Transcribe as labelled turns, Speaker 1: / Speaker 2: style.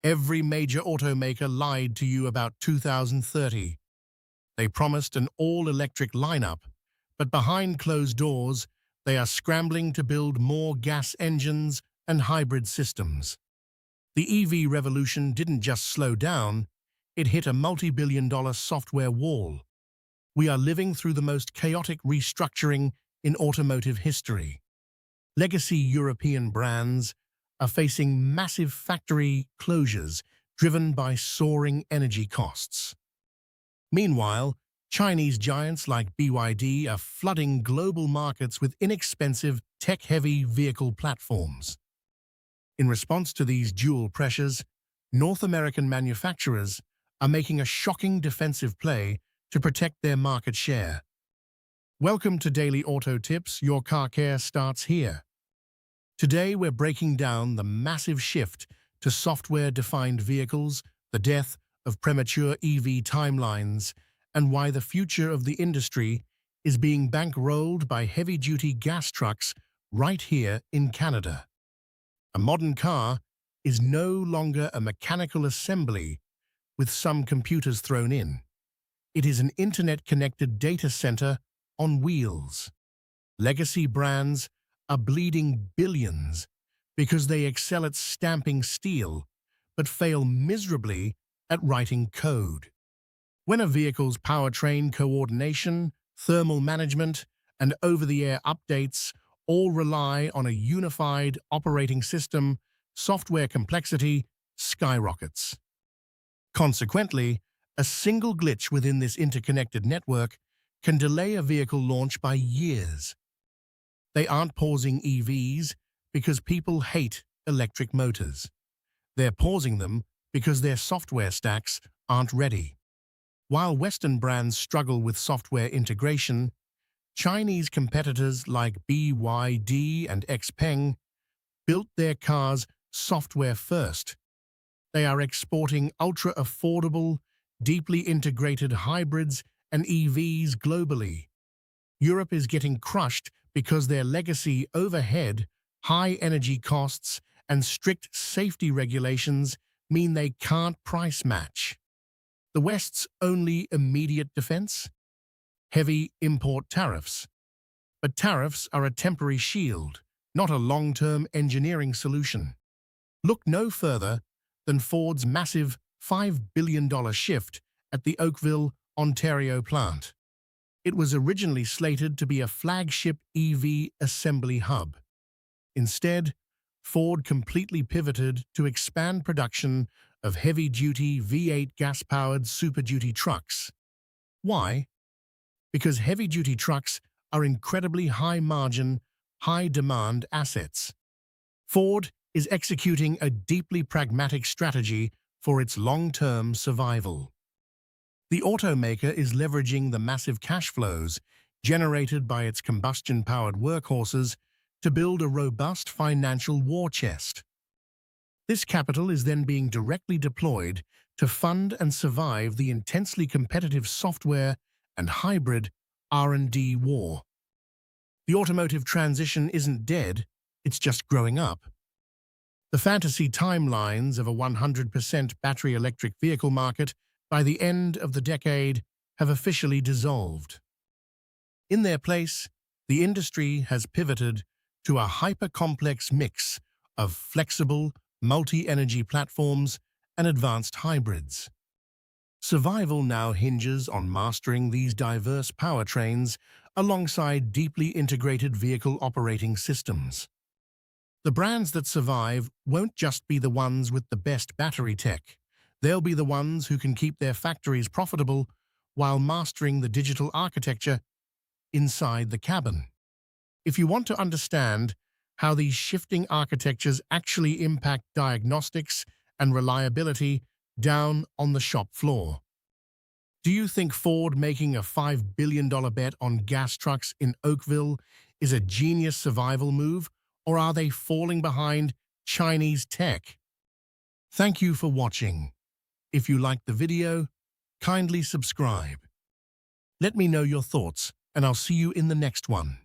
Speaker 1: Every major automaker lied to you about 2030. They promised an all-electric lineup, but behind closed doors, they are scrambling to build more gas engines and hybrid systems. The EV revolution didn't just slow down, it hit a multi-billion-dollar software wall. We are living through the most chaotic restructuring in automotive history. Legacy European brands are facing massive factory closures driven by soaring energy costs. Meanwhile, Chinese giants like BYD are flooding global markets with inexpensive, tech-heavy vehicle platforms. In response to these dual pressures, North American manufacturers are making a shocking defensive play to protect their market share. Welcome to Daily Auto Tips. Your car care starts here. Today we're breaking down the massive shift to software-defined vehicles, the death of premature EV timelines, and why the future of the industry is being bankrolled by heavy-duty gas trucks right here in Canada. A modern car is no longer a mechanical assembly with some computers thrown in. It is an internet-connected data center on wheels. Legacy brands are bleeding billions because they excel at stamping steel but fail miserably at writing code. When a vehicle's powertrain coordination, thermal management, and over-the-air updates all rely on a unified operating system, software complexity skyrockets. Consequently, a single glitch within this interconnected network can delay a vehicle launch by years. They aren't pausing EVs because people hate electric motors. They're pausing them because their software stacks aren't ready. While Western brands struggle with software integration, Chinese competitors like BYD and XPeng built their cars software first. They are exporting ultra-affordable, deeply integrated hybrids and EVs globally. Europe is getting crushed because their legacy overhead, high energy costs, and strict safety regulations mean they can't price match. The West's only immediate defense? Heavy import tariffs. But tariffs are a temporary shield, not a long-term engineering solution. Look no further than Ford's massive $5 billion shift at the Oakville, Ontario plant. It was originally slated to be a flagship EV assembly hub. Instead, Ford completely pivoted to expand production of heavy-duty V8 gas-powered Super Duty trucks. Why? Because heavy-duty trucks are incredibly high-margin, high-demand assets. Ford is executing a deeply pragmatic strategy for its long-term survival. The automaker is leveraging the massive cash flows generated by its combustion-powered workhorses to build a robust financial war chest. This capital is then being directly deployed to fund and survive the intensely competitive software and hybrid R&D war. The automotive transition isn't dead, it's just growing up. The fantasy timelines of a 100% battery electric vehicle market by the end of the decade have officially dissolved. In their place, the industry has pivoted to a hyper-complex mix of flexible, multi-energy platforms and advanced hybrids. Survival now hinges on mastering these diverse powertrains alongside deeply integrated vehicle operating systems. The brands that survive won't just be the ones with the best battery tech. They'll be the ones who can keep their factories profitable while mastering the digital architecture inside the cabin. If you want to understand how these shifting architectures actually impact diagnostics and reliability down on the shop floor. Do you think Ford making a $5 billion bet on gas trucks in Oakville is a genius survival move, or are they falling behind Chinese tech? Thank you for watching. If you liked the video, kindly subscribe. Let me know your thoughts, and I'll see you in the next one.